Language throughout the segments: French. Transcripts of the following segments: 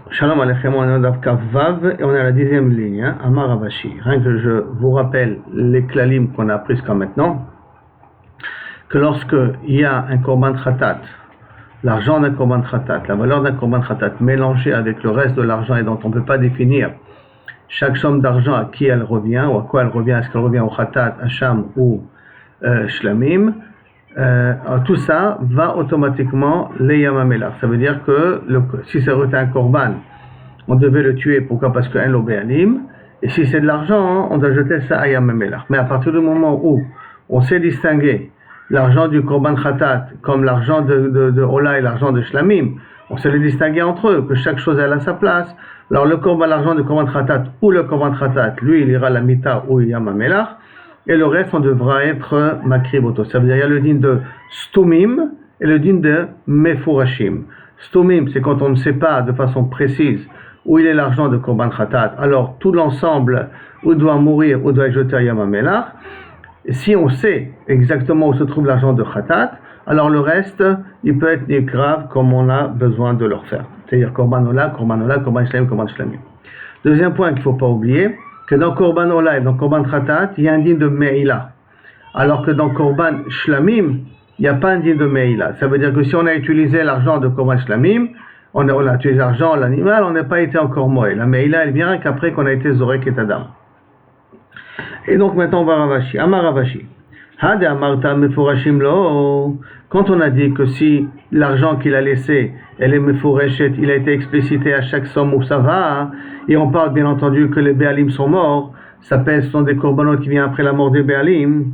Shalom Aleichem, on est au Daf Kaf Vav et on est à la 10e ligne, hein, Amar Ravashi. Rien que je vous rappelle les klalim qu'on a appris jusqu'à maintenant, que lorsque il y a un korban khatat, l'argent d'un korban khatat, la valeur d'un korban khatat mélangée avec le reste de l'argent et dont on ne peut pas définir chaque somme d'argent à qui elle revient ou à quoi elle revient, est-ce qu'elle revient au khatat, hacham ou shlamim, tout ça va automatiquement les yamamelach. Ça veut dire que si ça était un korban, on devait le tuer. Pourquoi? Parce qu'un l'obéalim. Et si c'est de l'argent, on doit jeter ça à yamamelach. Mais à partir du moment où on sait distinguer l'argent du korban khatat comme l'argent de Ola et l'argent de shlamim, on sait les distinguer entre eux, que chaque chose elle a sa place. Alors le korban, l'argent du korban khatat ou le korban khatat, lui il ira la mita ou yamamelach. Et le reste, on devra être makriboto. Ça veut dire, il y a le din de stumim et le din de mefurashim. Stumim, c'est quand on ne sait pas de façon précise où il est l'argent de korban khatat. Alors, tout l'ensemble, où doit mourir, où doit être jeté à yamamelach. Si on sait exactement où se trouve l'argent de khatat, alors le reste, il peut être grave comme on a besoin de le faire. C'est-à-dire korban ola, korban shlamim, korban shlamim. Deuxième point qu'il ne faut pas oublier, que dans Korban Ola et dans Korban Khatat, il y a un din de Me'ila. Alors que dans Korban Shlamim, il n'y a pas un din de Me'ila. Ça veut dire que si on a utilisé l'argent de Korban Shlamim, on a utilisé l'argent, l'animal, on n'a pas été encore moé. La Me'ila, elle vient qu'après qu'on a été Zorek et Tadam. Et donc maintenant on va Ravashi. Amar Ravashi. Hade Amarta Mefurashim Lo. Quand on a dit que si l'argent qu'il a laissé, elle est Mefureshet, il a été explicité à chaque somme où ça va, et on parle bien entendu que les Béalim sont morts, ce sont des korbanot qui viennent après la mort des Béalim.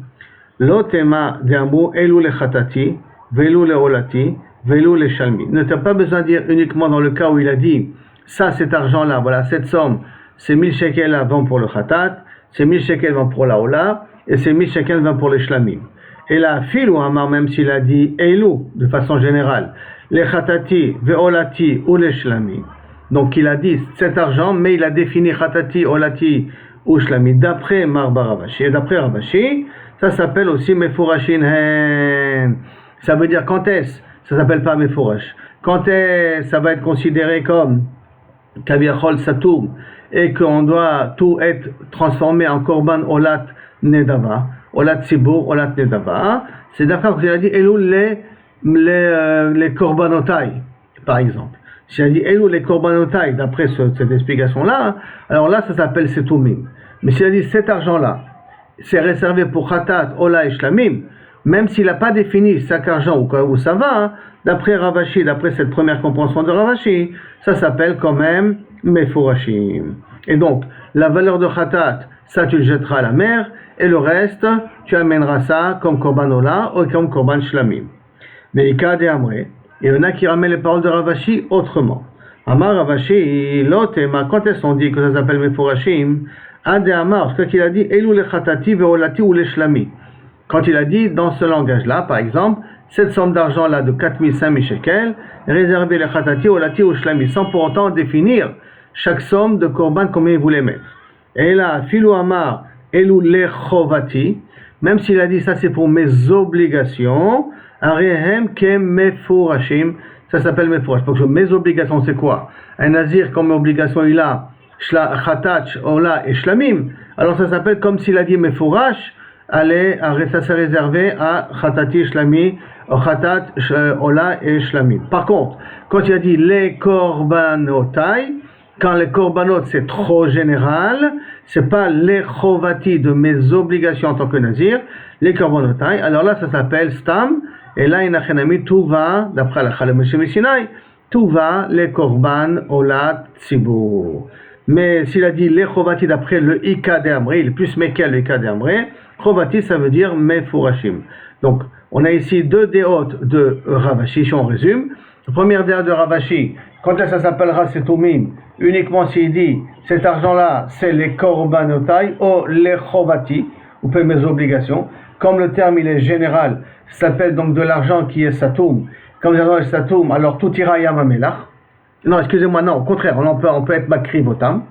Lo tema d'amou elou le khatati, velou le olati, velou le shalmi. Ne t'as pas besoin de dire uniquement dans le cas où il a dit, ça cet argent-là, voilà, cette somme, c'est 1000 shekels vont pour le khatat, c'est 1000 shekels vont pour la ola, et c'est 1000 shekels vont pour les shlamim. Et là, Filou Amar, même s'il a dit Elou, de façon générale, les khatati, veolati ou les shlami. Donc il a dit cet argent, mais il a défini khatati, olati ou shlami, d'après Marba Ravashi. Et d'après Ravashi, ça s'appelle aussi mefurashin hen. Ça veut dire quand est-ce, ça s'appelle pas mefurash. Quand est-ce, ça va être considéré comme kaviachol satoum, et qu'on doit tout être transformé en korban olat nedava. Olat Tzibur, Olat Nedava, c'est d'accord qu'il a dit Elou les korbanotai, par exemple. S'il a dit Elou les korbanotai, d'après cette explication-là, alors là ça s'appelle Setumim. Mais s'il a dit cet argent-là, c'est réservé pour Khatat, Ola et Shlamim, même s'il n'a pas défini chaque argent où ça va, d'après Ravashi, d'après cette première compréhension de Ravashi, ça s'appelle quand même Mefurashim. Et donc, la valeur de Khatat, ça tu le jetteras à la mer, et le reste, tu amèneras ça comme Korban Ola ou comme Korban Shlamim. Mais il y en a qui ramènent les paroles de Ravashi autrement. Amar Ravashi, l'otema, quand est-ce qu'on dit que ça s'appelle Mefurashim, Ade Amar, ce qu'il a dit, Elou le Khatati, Veolati ou les Shlami. Quand il a dit dans ce langage-là, par exemple, cette somme d'argent-là de 4000, 5000 shekels, réservée les Khatati, Olati ou Shlami, sans pour autant définir chaque somme de Korban combien il voulait mettre. Et là, Filou Amar, Elou le chovati, même s'il a dit ça c'est pour mes obligations, Arehem ke mefurashim, ça s'appelle mefurash. Donc mes obligations c'est quoi? Un nazir comme obligation il a khatat, ola et shlamim, alors ça s'appelle comme s'il a dit mefurash, ça s'est réservé à khatati, shlami, khatat, ola et shlamim. Par contre, quand il a dit les korbanotai, quand les korbanot c'est trop général, c'est pas les chovati de mes obligations en tant que nazir, les korbanotai, alors là ça s'appelle stam, et là inachenami tout va, d'après la Chalem Sinai, tout va les korban olat tzibur. Mais s'il a dit les chovati d'après le ika de amré, il est plus mekel le ika de amré, chovati ça veut dire mefurashim. Donc on a ici deux déotes de Ravashi, si on résume. La première déote de Ravashi, quand ça s'appellera setumim, uniquement s'il dit cet argent-là, c'est les korbanotai ou les chovati, ou peut mes obligations. Comme le terme il est général, ça s'appelle donc de l'argent qui est satoum. Comme l'argent est satoum, alors tout ira yamamelach. Non, excusez-moi, non, au contraire, on peut être makrivotam,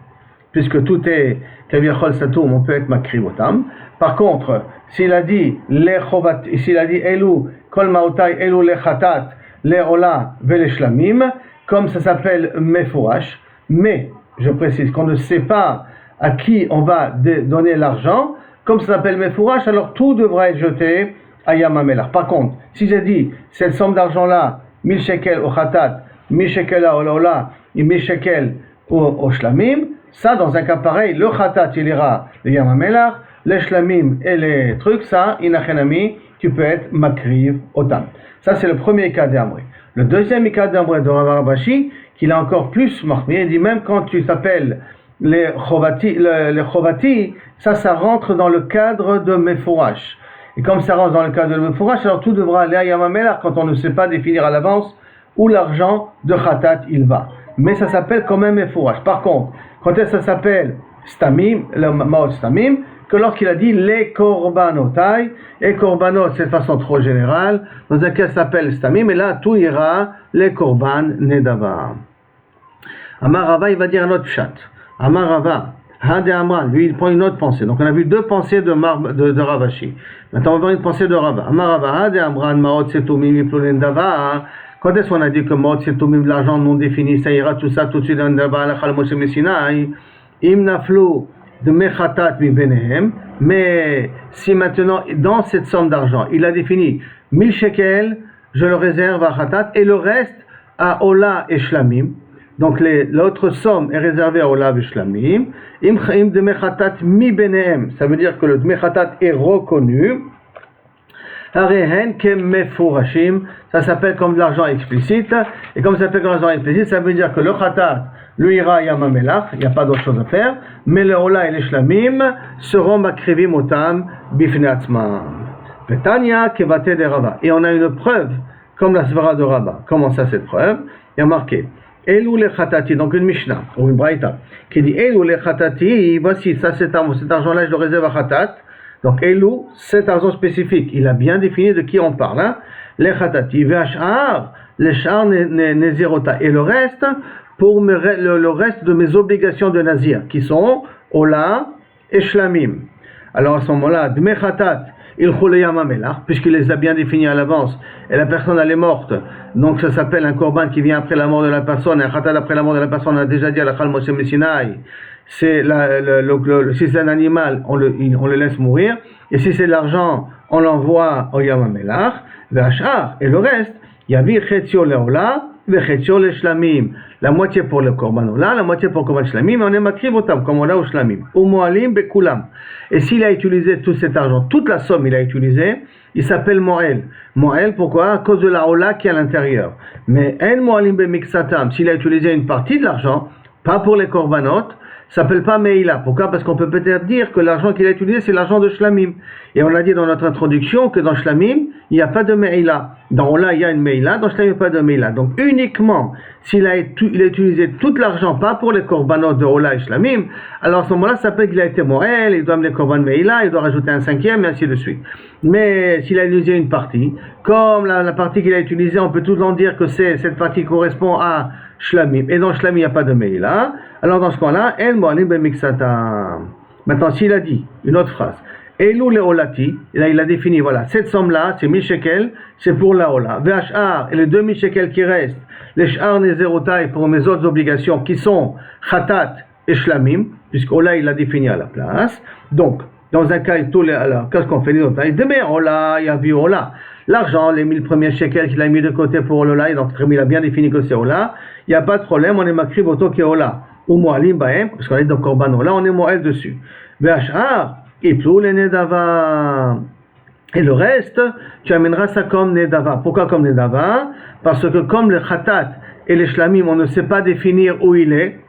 puisque tout est kaviachol satoum, on peut être makrivotam. Par contre, s'il a dit les chovati, s'il a dit elou kol maotai, elou les khatat, les ola ve les shlamim, comme ça s'appelle mefurash, Mais, je précise, qu'on ne sait pas à qui on va donner l'argent, comme ça s'appelle Mefourash, alors tout devra être jeté à Yam HaMelach. Par contre, si j'ai dit, cette somme d'argent-là, 1000 shekels au Khatat, 1000 shekels à Ola, et 1000 shekels au Shlamim, ça, dans un cas pareil, le Khatat, il ira de Yam HaMelach, les Shlamim et les trucs, ça, Inachenami, tu peux être Makriv Otam. Ça, c'est le premier cas d'Amré. Le deuxième cas d'Amré de Rav Rabashi, qu'il a encore plus marqué, il dit même quand tu t'appelles les Chovati, ça rentre dans le cadre de Mefourash. Et comme ça rentre dans le cadre de Mefourash, alors tout devra aller à Yam HaMelach quand on ne sait pas définir à l'avance où l'argent de Khatat il va. Mais ça s'appelle quand même Mefourash. Par contre, quand ça s'appelle Stamim, le Maot Stamim, que lorsqu'il a dit les Korbanotai, et Korbanot c'est de façon trop générale, dans un cas ça s'appelle Stamim, et là tout ira les Korban Nedava. Amar Rava, il va dire un autre chat. Amar Rava, Hade Amran, lui il prend une autre pensée. Donc on a vu deux pensées de Ravashi. Maintenant on va voir une pensée de Rava. Amar Rava, Hade Amran, Maot Setumim, Iplulen Dava. Quand est-ce qu'on a dit que Maot Setumim, de l'argent non défini, ça ira tout ça tout de suite dans Dava, la Chalmos et Messinaï, Im Naflu, de Mechatat mi Benehem, mais si maintenant, dans cette somme d'argent, il a défini 1000 shekels, je le réserve à Khatat, et le reste à Ola et Shlamim. Donc l'autre somme est réservée à Ola et Shlamim. Im de Mechatat mi Benehem, ça veut dire que le Mechatat est reconnu. Harehen ke Mefourashim, ça s'appelle comme de l'argent explicite, et comme ça s'appelle comme de l'argent explicite, ça veut dire que le Khatat, lui ira à Yam HaMelach, il n'y a pas d'autre chose à faire, mais le Ola et les Shlamim seront makrivim otam bifnei atzmam. Petania kevate de Rava. Et on a une preuve, comme la svara de Rava. Comment ça, cette preuve? Il y a marqué Elou le Khatati, donc une Mishnah, ou une Braïta, qui dit Elou le Khatati, voici, ça cet argent-là, je le réserve à Khatat. Donc Elou, cet argent spécifique, il a bien défini de qui on parle. Hein? Les Khatati, V'ash'ar, les Sh'ar Nezirota, et le reste, pour le reste de mes obligations de Nazir, qui sont Ola et Shlamim. Alors à ce moment-là, Dme Khatat, il choule Yam HaMelach, puisqu'il les a bien définis à l'avance, et la personne elle est morte, donc ça s'appelle un korban qui vient après la mort de la personne, un Khatat après la mort de la personne, on a déjà dit à la Chal Moshe Messinaï, c'est si c'est un animal, on le laisse mourir, et si c'est de l'argent, on l'envoie au Yam HaMelach, V'ash'ar, et le reste, Yavi Chetzio Leola, V'chetzio le Shlamim, la moitié pour le Korban Ola, la moitié pour le Korban Shlamim, et on est makriv otam, comme Ola ou Shlamim, ou Moalim Bekulam. Et s'il a utilisé tout cet argent, toute la somme il a utilisé, il s'appelle Moël. Moël, pourquoi? À cause de la Ola qui est à l'intérieur. Mais En Moalim Bemiksatam, s'il a utilisé une partie de l'argent, pas pour les Korbanot, s'appelle pas Meila. Pourquoi? Parce qu'on peut peut-être dire que l'argent qu'il a utilisé, c'est l'argent de Shlamim. Et on a dit dans notre introduction que dans Shlamim, il n'y a pas de Meila. Dans Ola, il y a une Meila, dans Shlamim, il n'y a pas de Meila. Donc uniquement, s'il a utilisé tout l'argent, pas pour les korbanot de Ola et Shlamim, alors à ce moment-là, ça s'appelle qu'il a été Moël, il doit amener le korban Meila, il doit rajouter un cinquième, et ainsi de suite. Mais s'il a utilisé une partie, comme la partie qu'il a utilisée, on peut tout en dire que cette partie correspond à Shlamim, et dans Shlamim, il n'y a pas de Meila, alors dans ce cas-là, El Moalim Bemiksatam. Maintenant, s'il a dit une autre phrase, Elou le Olati, là il a défini, voilà, cette somme-là, c'est 1000 shekels, c'est pour la Ola. V'ash'ar, et les 2000 shekels qui restent, les Sh'ar Nezerotai pour mes autres obligations, qui sont Khatat et Shlamim, puisqu'Ola il a défini à la place. Donc, dans un cas, alors, qu'est-ce qu'on fait les autres? Demain, Ola, il y a vu Ola. L'argent, les 1000 premiers shekels qu'il a mis de côté pour Ola, et donc il a bien défini que c'est Ola, il n'y a pas de problème, on est makriv auto qui est Ola. Ou Moalim Baem, parce qu'on est dans Korban Ola, on est Moël dessus. V'ash'ar, et plus les Nedava. Et le reste, tu amèneras ça comme Nedava. Pourquoi comme Nedava? Parce que comme le Khatat et les Shlamim, on ne sait pas définir où il est,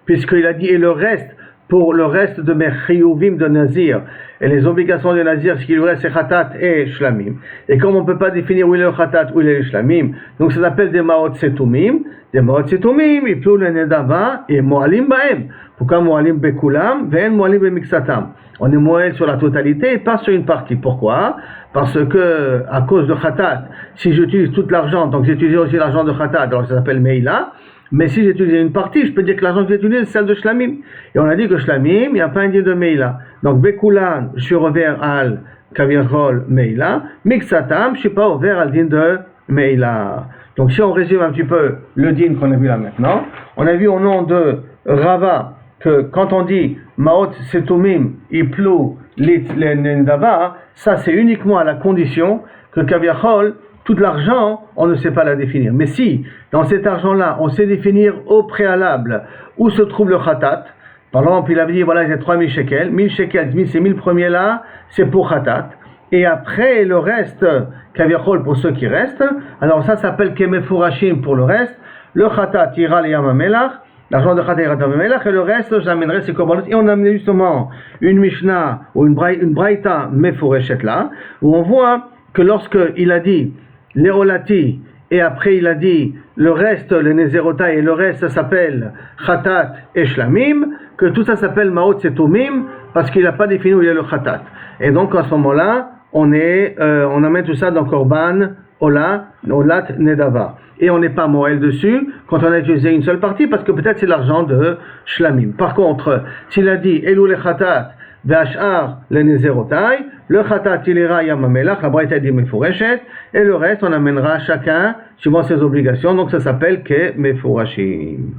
puisqu'il a dit, et le reste, pour le reste de mes chiyuvim de Nazir, et les obligations de Nazir, ce qu'il lui reste, c'est Khatat et Shlamim. Et comme on ne peut pas définir où il est le Khatat, où il est le Shlamim, donc ça s'appelle des Maot Setumim, et plus le Nedava, et Moalim Baem. Pourquoi Moalim Bekulam, Ven Moalim Bemiksatam? On est Moël sur la totalité et pas sur une partie. Pourquoi? Parce que, à cause de Khatat, si j'utilise tout l'argent, donc j'utilise aussi l'argent de Khatat, alors ça s'appelle Meila, mais si j'utilise une partie, je peux dire que l'argent que j'utilise, c'est celle de Shlamim. Et on a dit que Shlamim, il n'y a pas un din de Meila. Donc Bekulan, je suis revers al Kavirhol Meila, Miksatam, je ne suis pas ouvert al din de Meila. Donc si on résume un petit peu le din qu'on a vu là maintenant, on a vu au nom de Rava que quand on dit Maot Setumim Iplu Lit Nendava, ça c'est uniquement à la condition que Kaviachol, tout l'argent, on ne sait pas la définir. Mais si, dans cet argent-là, on sait définir au préalable où se trouve le khatat, par exemple, il avait dit, voilà, j'ai 3000 shekels, 1000 shekels, ces 1000 premiers-là, c'est pour khatat. Et après, le reste, kaviachol pour ceux qui restent, alors ça s'appelle kemefurashim pour le reste, le khatat ira le yamamelach, l'argent de khatat ira le yamamelach, et le reste, j'amènerai ces korbanot. Et on a amené justement une mishnah, ou une braïta mefureshet là, où on voit que lorsqu'il a dit, Léolati, et après il a dit le reste, le Nézérotai, et le reste ça s'appelle Khatat et Shlamim, que tout ça s'appelle Maot Setumim, parce qu'il n'a pas défini où il y a le Khatat. Et donc à ce moment-là, on amène tout ça dans Korban, Olat, Nedava. Et on n'est pas Moël dessus quand on a utilisé une seule partie, parce que peut-être c'est l'argent de Shlamim. Par contre, s'il a dit Elou le Khatat, V'ashar le Nézérotai, le Khatat il ira Yamamelach, la Braïta dit Mefureshet, et le reste on amènera chacun suivant ses obligations, donc ça s'appelle Ke Mefurashim.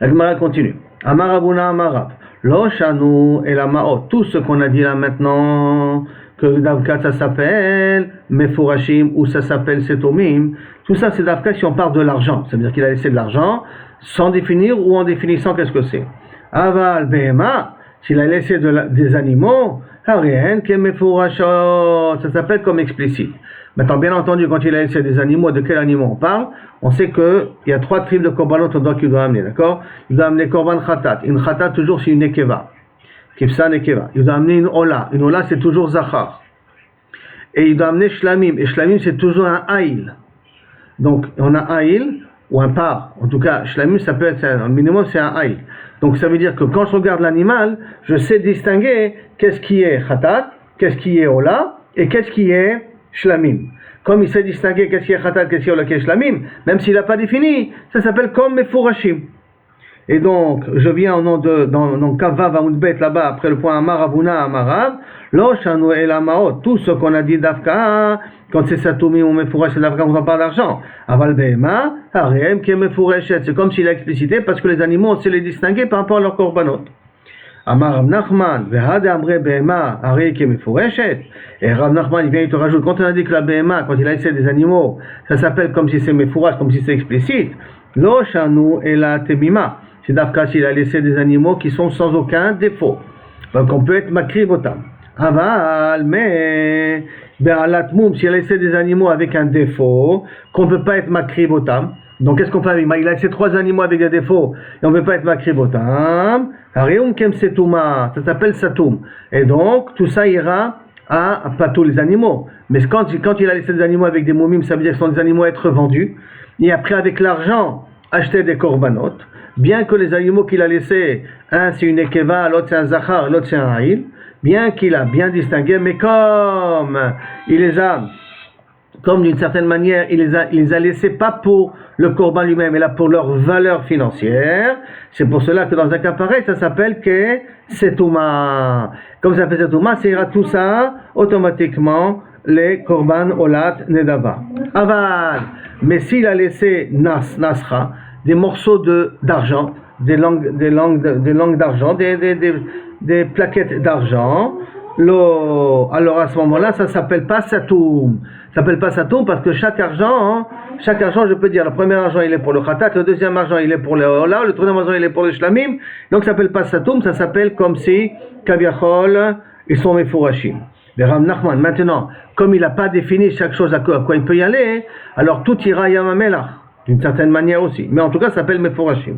La Gemara continue. Amar Abuna Amarav, Lo Shanu et la Maot, tout ce qu'on a dit là maintenant, que Davka ça s'appelle Mefurashim ou ça s'appelle Setomim, tout ça c'est Davka si on parle de l'argent, ça veut dire qu'il a laissé de l'argent sans définir ou en définissant qu'est-ce que c'est. Aval Behema, s'il a laissé des animaux, rien que Mefurashot, ça s'appelle comme explicite. Maintenant, bien entendu, quand il a laissé des animaux, de quel animal on parle? On sait qu'il y a 3 tribus de korbanot qu'il doit amener, d'accord? Il doit amener korban khatat. Une khatat, toujours, c'est une nekeva. Kifsa nekeva. Il doit amener une ola. Une ola, c'est toujours zachar. Et il doit amener shlamim. Et shlamim, c'est toujours un haïl. Donc, on a haïl, ou un par. En tout cas, shlamim, ça peut être, un minimum, c'est un haïl. Donc, ça veut dire que quand je regarde l'animal, je sais distinguer qu'est-ce qui est khatat, qu'est-ce qui est ola, et qu'est-ce qui est shlamim. Comme il sait distinguer qu'est-ce qui est khatat, qu'est-ce qui est ola, qu'est-ce qui est shlamim, même s'il n'a pas défini, ça s'appelle comme mefurashim. Et donc, je viens au nom de, dans Kavav Amoudbet là-bas, après le point Amar Abuna Amarav, Lo Shanu El Amaot, tout ce qu'on a dit d'Afka, quand c'est Satoumi ou Mefurash, c'est d'Afka, on ne parle d'argent. Aval Behema, Harem Ke Mefureshet, c'est comme s'il a explicité, parce que les animaux, on sait les distinguer par rapport à leur korbanot. Amar Rav Nachman, Vehade Amre Behema, Harem Ke Mefureshet, et Rav Nachman, il vient, il te rajoute, quand on a dit que la Behema, quand il a laissé des animaux, ça s'appelle comme si c'est Mefurash, comme si c'est explicite, Lo Shanu El Temima. C'est d'Afka s'il a laissé des animaux qui sont sans aucun défaut. Donc on peut être makribotam. Aval, mais be'alatmoum, s'il a laissé des animaux avec un défaut, qu'on ne peut pas être makribotam. Donc qu'est-ce qu'on fait avec? Il a laissé 3 animaux avec des défauts et on ne peut pas être makribotam. Hareum kem setuma, ça s'appelle satum. Et donc tout ça ira à pas tous les animaux. Mais quand il a laissé des animaux avec des moumim, ça veut dire que ce sont des animaux à être vendus. Et après avec l'argent, acheter des korbanot. Bien que les animaux qu'il a laissés, un c'est une ekeva, l'autre c'est un zachar, l'autre c'est un haïl, bien qu'il a bien distingué, mais comme il les a, comme d'une certaine manière, il les a laissés pas pour le korban lui-même, mais là pour leur valeur financière, c'est pour cela que dans un cas pareil, ça s'appelle que setouma. Comme ça s'appelle setouma, ça ira tout ça automatiquement les korban olat nedava. Aval, mais s'il a laissé nasra, des morceaux d'argent, des langues d'argent, des plaquettes d'argent. Alors à ce moment-là, ça s'appelle pas satoum. Ça s'appelle pas satoum parce que chaque argent, je peux dire, le premier argent il est pour le khatat, le deuxième argent il est pour le ola, le troisième argent il est pour le shlamim. Donc ça s'appelle pas satoum, ça s'appelle comme si kaviachol ils sont mefurashim. Mais Rav Nachman, maintenant, comme il n'a pas défini chaque chose à quoi il peut y aller, alors tout ira yamamelach. D'une certaine manière aussi. Mais en tout cas, ça s'appelle Mefurashim.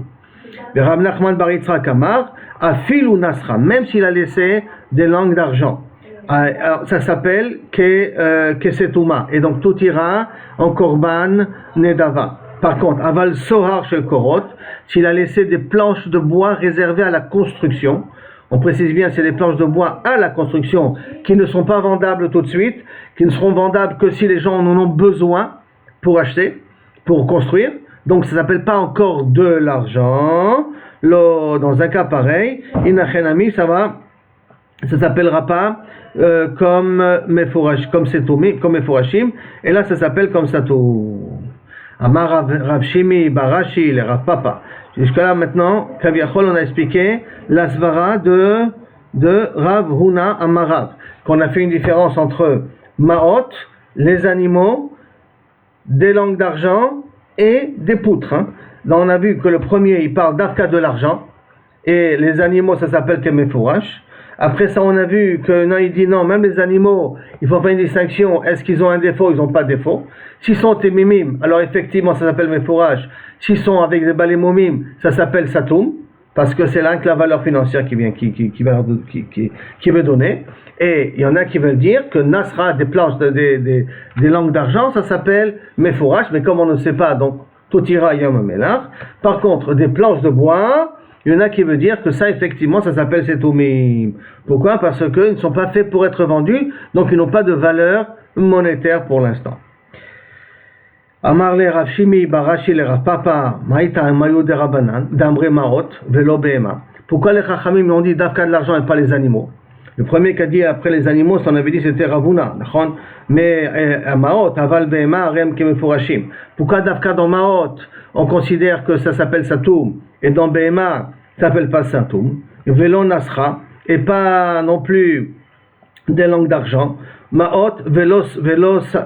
Rav Nachman bar Yitzhak Amar, Afil ou Nasra, même s'il a laissé des langues d'argent. Ça s'appelle Kesetuma. Et donc tout ira en Korban Nedava. Par contre, Aval Sohar Shel Korot, s'il a laissé des planches de bois réservées à la construction, on précise bien, c'est des planches de bois à la construction qui ne sont pas vendables tout de suite, qui ne seront vendables que si les gens en ont besoin pour acheter, pour construire, donc ça s'appelle pas encore de l'argent. Dans un cas pareil, inachenami, ça s'appellera pas comme mefurash, comme setoumi, comme mefurashim, et là ça s'appelle comme satou. Amar Rav Shimi, Barashi, les Rav Papa. Jusque-là, maintenant, Kaviachol, on a expliqué la svara de Rav Huna Amarav. Qu'on a fait une différence entre Maot, les animaux, des langues d'argent et des poutres. Donc, on a vu que le premier, il parle d'Afka de l'argent. Et les animaux, ça s'appelle Kemefourash. Après ça, on a vu que non, il dit non, même les animaux, il faut faire une distinction. Est-ce qu'ils ont un défaut? Ils n'ont pas de défaut. S'ils sont témimim, alors effectivement, ça s'appelle Mefourash. S'ils sont avec des balémomim, ça s'appelle Satoum, parce que c'est là que la valeur financière qui veut donner. Et il y en a qui veulent dire que Nasra, des planches, des langues d'argent, ça s'appelle Mefourash, mais comme on ne sait pas, donc tout ira Yom Melach. Par contre, des planches de bois, il y en a qui veut dire que ça, effectivement, ça s'appelle Setoumim. Pourquoi? Parce qu'ils ne sont pas faits pour être vendus, donc ils n'ont pas de valeur monétaire pour l'instant. Amar le Rav Shimi, Barashi le Rav Papa, Maïta Mayu de Rabanan, Dambre Maot, Velo Behema. Pourquoi les Chachamim ont dit Davka de l'argent et pas les animaux? Le premier qui a dit après les animaux, on avait dit c'était Ravuna, mais Maot, Aval Behema, Rem Kemefurashim. Pourquoi Davka dans Maot, on considère que ça s'appelle Satoum, et dans Behema, ça s'appelle pas Satoum, Velo Nasra, et pas non plus des langues d'argent, Maot, Velo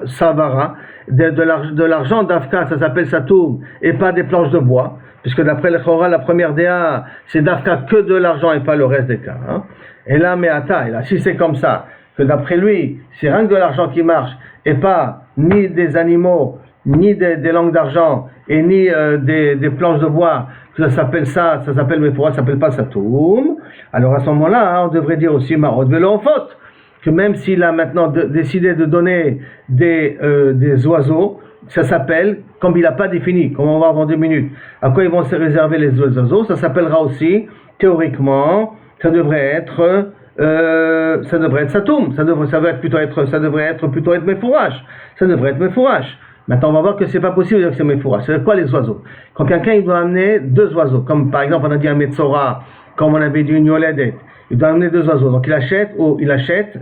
Savara, de l'argent d'Afka, ça s'appelle Satoum, et pas des planches de bois, puisque d'après le Chora, la première DA, c'est d'Afka que de l'argent et pas le reste des cas. Et là, Meata, et là, si c'est comme ça, que d'après lui, c'est rien que de l'argent qui marche, et pas ni des animaux, ni des langues d'argent, et ni des planches de bois, ça s'appelle Mephora, ça s'appelle pas Satoum, alors à ce moment-là, on devrait dire aussi Marot Velo en faute, que même s'il a maintenant décidé de donner des oiseaux, ça s'appelle, comme il n'a pas défini, comme on va voir dans 2 minutes, à quoi ils vont se réserver les oiseaux, ça s'appellera aussi, théoriquement, ça devrait être Satoum, ça devrait plutôt être Mefourash, ça devrait être Mefourash. Maintenant, on va voir que c'est pas possible de dire que c'est Mefourash. C'est quoi les oiseaux? Quand quelqu'un il doit amener 2 oiseaux, comme par exemple on a dit un Metzora, comme on avait dit une Yoledet, il doit amener 2 oiseaux. Donc il achète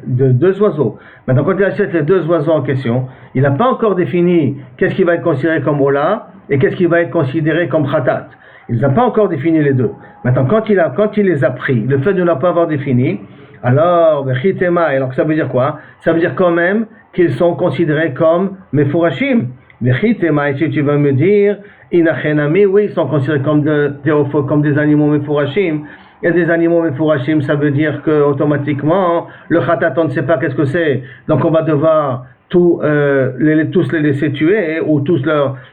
2 oiseaux. Maintenant, quand il achète les 2 oiseaux en question, il n'a pas encore défini qu'est-ce qui va être considéré comme Ola et qu'est-ce qui va être considéré comme Khatat. Il n'a pas encore défini les deux. Maintenant, quand il les a pris, le fait de ne pas avoir défini, alors, alors ça veut dire quoi? Ça veut dire quand même qu'ils sont considérés comme Mefourashim. Vechitema, et si tu vas me dire, Inachenami, oui, ils sont considérés comme des animaux Mefourashim. Et des animaux Mefourashim, ça veut dire que automatiquement, le Khatat, on ne sait pas qu'est-ce que c'est. Donc on va devoir tous les laisser tuer, ou tous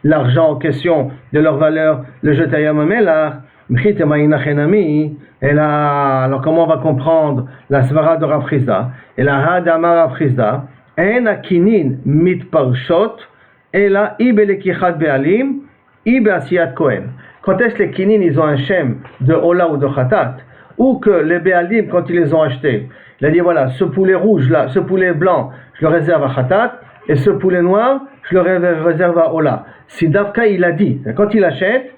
l'argent en question de leur valeur, le jeter à Yamamelach. Et là, alors comment on va comprendre la svara de Rav Chizda? Et la hadama Rav Chizda, en akinin mitparshot, et la ibelekichat be'alim, ibe'asiyat kohen. Quand est-ce que les kinin, ils ont un shem de Ola ou de Khatat, ou que les be'alim, quand ils les ont achetés, il a dit voilà, ce poulet rouge là, ce poulet blanc, je le réserve à Khatat, et ce poulet noir, je le réserve à Ola. Si Davka il a dit, quand il achète,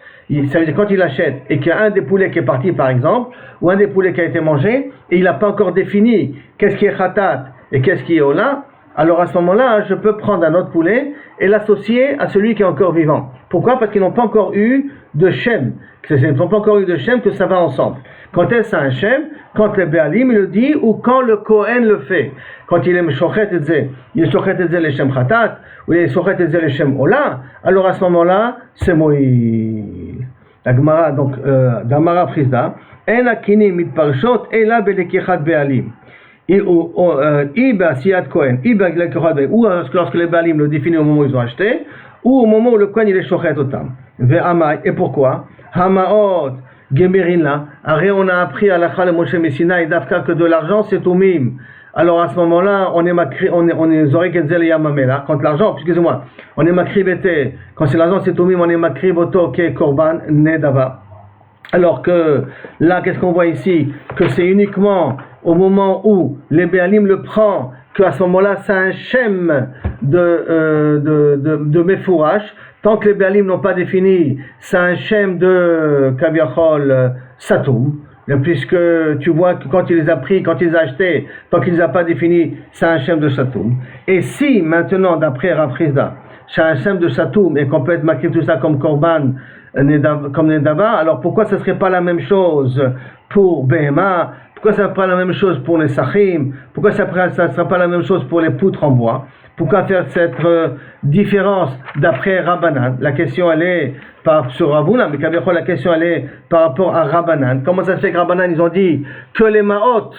ça veut dire quand il achète et qu'il y a un des poulets qui est parti par exemple, ou un des poulets qui a été mangé, et il n'a pas encore défini qu'est-ce qui est Khatat et qu'est-ce qui est Ola, alors à ce moment-là, je peux prendre un autre poulet et l'associer à celui qui est encore vivant. Pourquoi? Parce qu'ils n'ont pas encore eu de shem. Ils n'ont pas encore eu de shem, que ça va ensemble. Quand est-ce un shem? Quand le Béalim le dit ou quand le Kohen le fait. Quand il est shochet et zé, il est shochet et zé le shem Khatat, ou il est shochet et zé le shem Ola, alors à ce moment-là, c'est Moïl. La Gemara, donc, Gamara Frisda, en akini mitparshot, et la belekichat Béalim. Ou lorsque les Baalim le définissent au moment où ils ont acheté, ou au moment où le Kohen il est shochet otam. Et pourquoi? Hamaot, Gemerina, on a appris à la Chal Moshe Messina et Dafka que de l'argent c'est Umim. Alors à ce moment-là, on est Zorek Etzel Yamamela, quand l'argent, excusez-moi, on est makri bete, quand c'est l'argent c'est Umim, on est makri boto ke korban nedava. Alors que là, qu'est-ce qu'on voit ici? Que c'est uniquement au moment où les Béalim le prend, qu'à ce moment-là, c'est un shem de Mefourash. Tant que les Béalim n'ont pas défini, c'est un shem de Kaviachol Satoum. Puisque tu vois que quand il les a pris, quand il les a achetés, tant qu'il ne les a pas définis, c'est un shem de Satoum. Et si maintenant, d'après Rav Chizda, chez Hachem de Satoum et qu'on peut être marqué tout ça comme Korban, comme Nedava, alors pourquoi ça ne serait pas la même chose pour Behema? Pourquoi ça ne serait pas la même chose pour les Sachim? Pourquoi ça ne sera pas la même chose pour les poutres en bois? Pourquoi faire cette différence d'après Rabbanan? La question elle est sur Ravuna, mais la question elle est par rapport à Rabbanan. Comment ça se fait que Rabbanan ils ont dit que les Ma'ot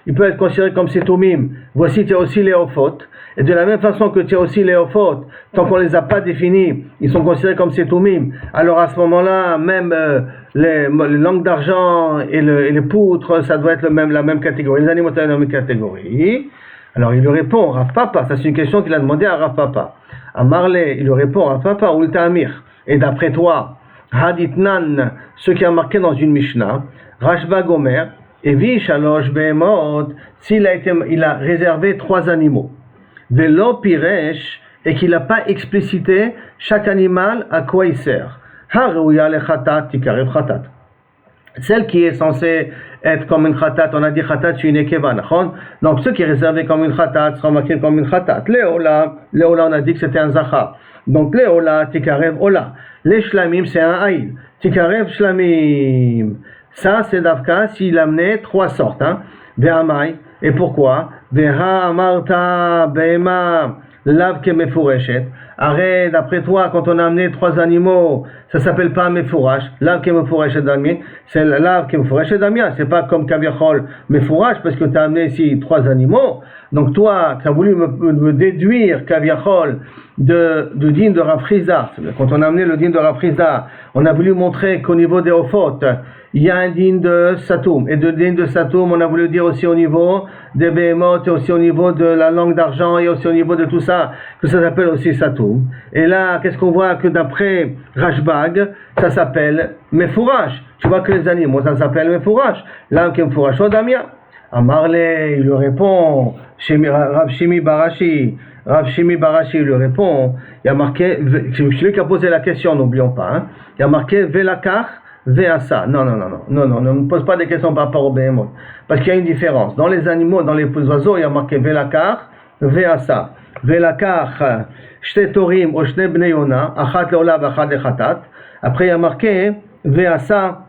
ils peuvent être considérés comme Setumim? Voici tu as aussi les Ophot. Et de la même façon que tu as aussi les Ophot, tant qu'on ne les a pas définis, ils sont considérés comme Setumim. Alors à ce moment-là, même les langues d'argent et les poutres, ça doit être la même catégorie. Les animaux, c'est la même catégorie. Alors il lui répond, Rav Papa, ça c'est une question qu'il a demandé à Rav Papa. À Marley, il lui répond, Rav Papa, ou Amir. Et d'après toi, Haditnan, ce qui a marqué dans une Mishnah, Rashba Gomer, et Vishalosh Behemot, il a réservé 3 animaux. Velo Piresh, et qu'il n'a pas explicité chaque animal à quoi il sert. Harouya le Khatat, Tikarev Khatat. Celle qui est censée être comme une khatat, on a dit khatat, c'est une ekeva, donc ce qui est réservé comme une khatat sera marqué comme une khatat. Léola, on a dit que c'était un zachar. Donc léola, tikarev, ola. Les shlamim, c'est un haïl. Tikarev, shlamim. Ça, c'est d'Avka s'il amenait 3 sortes. Ve'amai. Et pourquoi? Ve'a amarta be'ema lav ke mefureshet. Arrête, d'après toi, quand on a amené 3 animaux, ça s'appelle pas mefourash. Lav ke mefureshet damien. C'est lav ke mefureshet damien. C'est pas comme kaviachol mefourash, parce que tu as amené ici 3 animaux. Donc toi, qui as voulu me déduire kaviachol du din de Rav Chizda. Quand on a amené le din de Rav Chizda, on a voulu montrer qu'au niveau des Ophot, il y a un din de Satoum. Et de din de Satoum, on a voulu dire aussi au niveau des Behemoth, et aussi au niveau de la langue d'argent, et aussi au niveau de tout ça, que ça s'appelle aussi Satoum. Et là, qu'est-ce qu'on voit? Que d'après Rashbag, ça s'appelle Mefourash. Tu vois que les animaux, ça s'appelle Mefourash. L'âme qui est Mefourash, Odamia. Amarle, il lui répond, Rav Shimi Barashi. Rav Shimi Barashi lui répond, il y a marqué, c'est lui qui a posé la question, n'oublions pas, il y a marqué Velakach, Veasa. Non, ne me pose pas des questions par rapport au Behemoth. Parce qu'il y a une différence. Dans les animaux, dans les oiseaux, il y a marqué Velakach, Veasa. Velakach, Shte Torim, ou Shne Bnei Yona, Achat Leola, Achat Lechatat. Après, il y a marqué Veasa,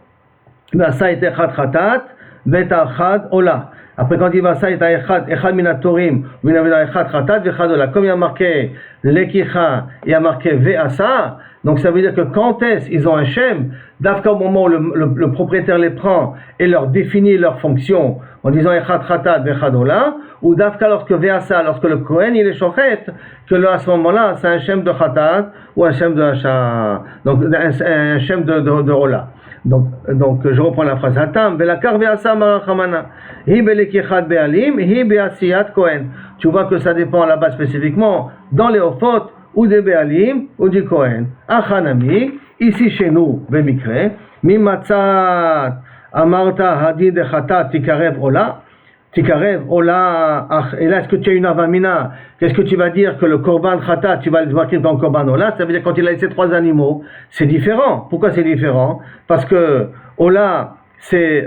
Veasa et Echat Chatat, Veta Achat Ola. Après, quand il va ça, il y a Echad Minatorim, Echad Chatat, Vechad Ola. Comme il y a marqué Lekicha, il y a marqué Veasa. Donc ça veut dire que quand est-ce ils ont un shem, d'Afka au moment où le propriétaire les prend et leur définit leur fonction en disant Echad Chatat Vechad Ola, ou d'Afka lorsque Veasa, lorsque le Kohen il est shochet, que là à ce moment-là c'est un shem de Chatat ou un shem de Hacha, donc un shem de Ola. Donc je reprends la phrase Hatam Velakar Veasa Marachamana Hi Belekichad Bealim Hi Beasiyat Kohen. Tu vois que ça dépend là-bas spécifiquement dans les Ophot ou des Bealim, ou du Kohen. Achanami, ici chez nous, Bemikre, Mimatzat, Amarta, Hadid, Echatat, Tikarev, Ola, et là, est-ce que tu as une avamina? Qu'est-ce que tu vas dire que le Korban Khatat, tu vas le marquer dans le Korban Ola? Ça veut dire quand il a laissé 3 animaux, c'est différent. Pourquoi c'est différent? Parce que Ola, c'est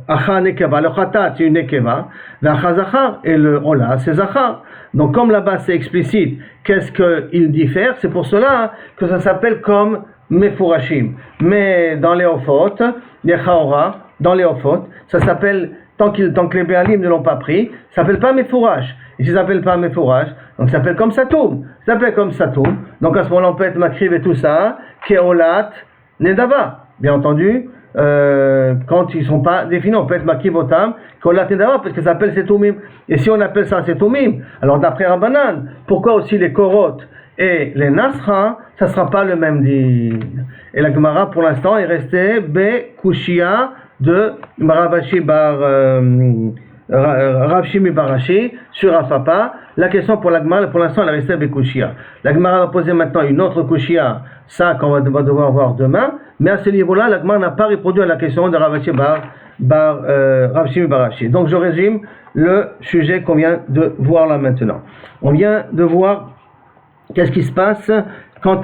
Acha Nekeva, le Khatat, c'est une Nekeva, l'Acha Zachar, et le Ola, c'est Zachar. Donc comme là-bas c'est explicite, qu'est-ce qu'il diffère? C'est pour cela que ça s'appelle comme Mefourashim. Mais dans les Ophot, les Chaora, dans les Ophot, ça s'appelle, tant que les Béalim ne l'ont pas pris, ça s'appelle pas Mefourash. Et si ça s'appelle pas Mefourash, donc ça s'appelle comme Satoum. Ça s'appelle comme Satoum. Donc à ce moment-là on peut être Makriv et tout ça, Keolat, Nedava. Bien entendu, quand ils ne sont pas définis, on peut être Makivotam, Kolat Nedava, parce que ça s'appelle Setumim. Et si on appelle ça Setumim, alors d'après Rabbanan, pourquoi aussi les Korot et les Nasra, ça ne sera pas le même din? Et la Gemara pour l'instant est restée Be Kushia de Ravashi Bar Rav Shimi Barashi sur Afapa. La question pour la Gemara, pour l'instant, elle est restée avec Kushia. La Gemara va poser maintenant une autre Kushia, ça qu'on va devoir voir demain. Mais à ce niveau-là, la Gemara n'a pas répondu à la question de Ravashi Bar Rav Shimi Barashi. Donc je résume le sujet qu'on vient de voir là maintenant. On vient de voir qu'est-ce qui se passe quand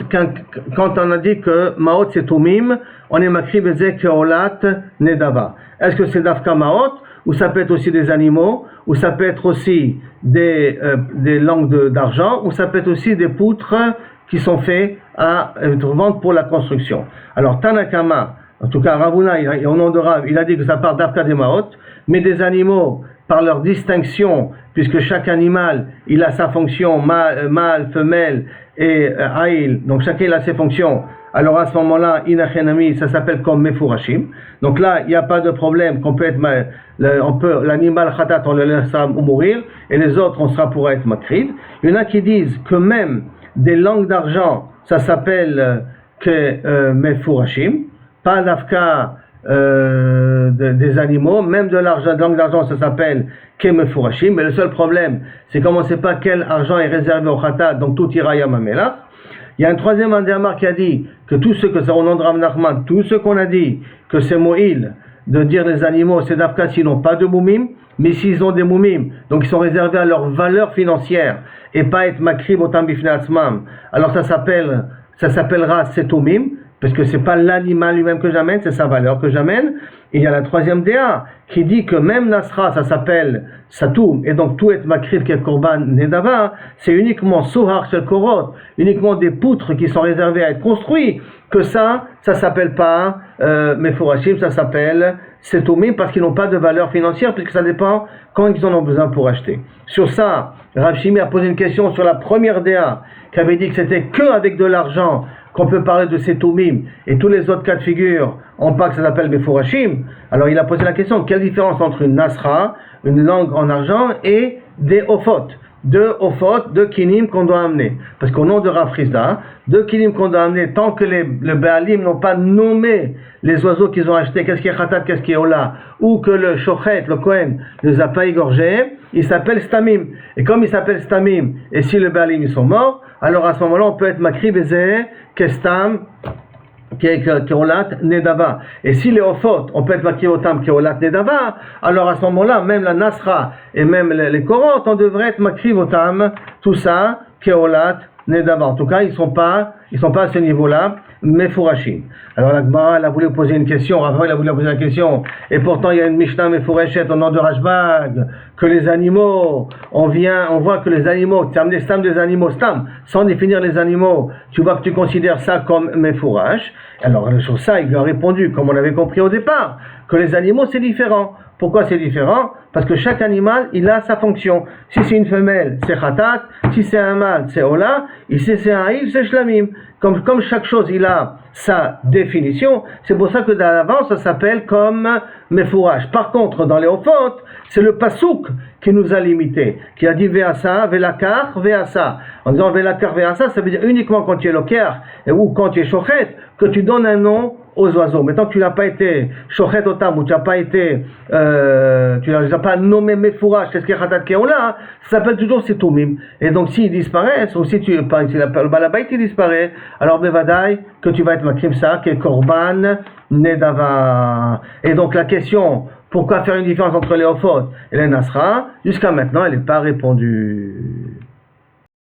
on a dit que Maot c'est Tumim, on est makri bezek olat nedava. Est-ce que c'est Dafka Maot ou ça peut être aussi des animaux, ou ça peut être aussi des langues d'argent, ou ça peut être aussi des poutres qui sont faits à vendre pour la construction. Alors Tanakama, en tout cas Ravuna, au nom de Rav, il a dit que ça part d'Afka des Maot, mais des animaux, par leur distinction, puisque chaque animal, il a sa fonction, mâle, femelle et aïl, donc chacun il a ses fonctions. Alors à ce moment-là, Inachenami, ça s'appelle comme Mefurashim. Donc là, il n'y a pas de problème qu'on peut être, l'animal Khatat, on le laissera mourir, et les autres, on sera pour être Makrid. Il y en a qui disent que même des langues d'argent, ça s'appelle que Mefurashim, pas d'Afka des animaux, même de l'argent, de langue d'argent, ça s'appelle Kemefurashim, mais le seul problème, c'est qu'on ne sait pas quel argent est réservé au Khatat, donc tout ira Yamamelach. Il y a un troisième Andéamar qui a dit que tout ce que ça, au nom de Rav Nachman, tout ce qu'on a dit, que c'est Moïl, de dire les animaux, c'est d'Afka s'ils n'ont pas de moumim, mais s'ils ont des moumim, donc ils sont réservés à leur valeur financière, et pas être makrib au tambifne atzmam, alors ça s'appellera setumim, parce que c'est pas l'animal lui-même que j'amène, c'est sa valeur que j'amène. Et il y a la troisième déa qui dit que même Nasra, ça s'appelle Satoum, et donc tout est Makrif qui est Korban Nedava, c'est uniquement Sohar Shel Korot, uniquement des poutres qui sont réservées à être construites, que ça s'appelle pas Mefurashim, ça s'appelle Setumim, parce qu'ils n'ont pas de valeur financière, puisque ça dépend quand ils en ont besoin pour acheter. Sur ça, Rav Shimi a posé une question sur la première déa, qui avait dit que c'était que avec de l'argent qu'on peut parler de Setumim, et tous les autres cas de figure, on parle que ça s'appelle Mefurashim. Alors il a posé la question, quelle différence entre une Nasra, une langue en argent, et des Ophot, deux Kinim qu'on doit amener. Parce qu'au nom de Rav Chisda, deux Kinim qu'on doit amener, tant que les Baalim n'ont pas nommé les oiseaux qu'ils ont achetés, qu'est-ce qui est Khatat, qu'est-ce qui est Ola, ou que le Shochet, le Kohen, ne les a pas égorgés, il s'appelle Stamim. Et comme il s'appelle Stamim, et si les Baalim ils sont morts, alors à ce moment-là, on peut être Makri Bezeh, Kestam, Keolat, Nedava. Et si les Ophot, on peut être Makri Otam, Keolat, Nedava, alors à ce moment-là, même la Nasra et même les Korot, on devrait être Makri Otam, tout ça, Keolat, Nedava. En tout cas, ils sont pas à ce niveau-là, Mefurashim. Alors la Gemara, elle a voulu poser une question, Rav, il a voulu poser la question, et pourtant il y a une Mishnah Mefureshet au nom de Rashbag, que les animaux, on voit que les animaux, tu as amené stam des animaux, stam, sans définir les animaux, tu vois que tu considères ça comme Mefurash. Alors sur ça, il lui a répondu, comme on avait compris au départ, que les animaux c'est différent. Pourquoi c'est différent? Parce que chaque animal, il a sa fonction. Si c'est une femelle, c'est Khatat. Si c'est un mâle, c'est Ola. Et si c'est un Hil, c'est Shlamim. Comme chaque chose, il a sa définition. C'est pour ça que d'avance, ça s'appelle comme Mefurash. Par contre, dans les Ophot, c'est le Pasouk qui nous a limité. Qui a dit Veasa, Velakar, Veasa. En disant Velakar, Veasa, ça veut dire uniquement quand tu es Loker ou quand tu es Shochet, que tu donnes un nom aux oiseaux. Mais tant que tu n'as pas été Shochet Otam, ou tu n'as pas été, tu n'as pas nommé Mefurash, qu'est-ce qui est Khatat Keola, ça s'appelle toujours Setumim. Et donc s'ils disparaissent, ou si le Balabait qui disparaît, alors Bevadaï, que tu vas être Makrimsa, qui est Korban Nedava. Et donc la question, pourquoi faire une différence entre les Ophot et les Nasra, jusqu'à maintenant, elle n'est pas répondue.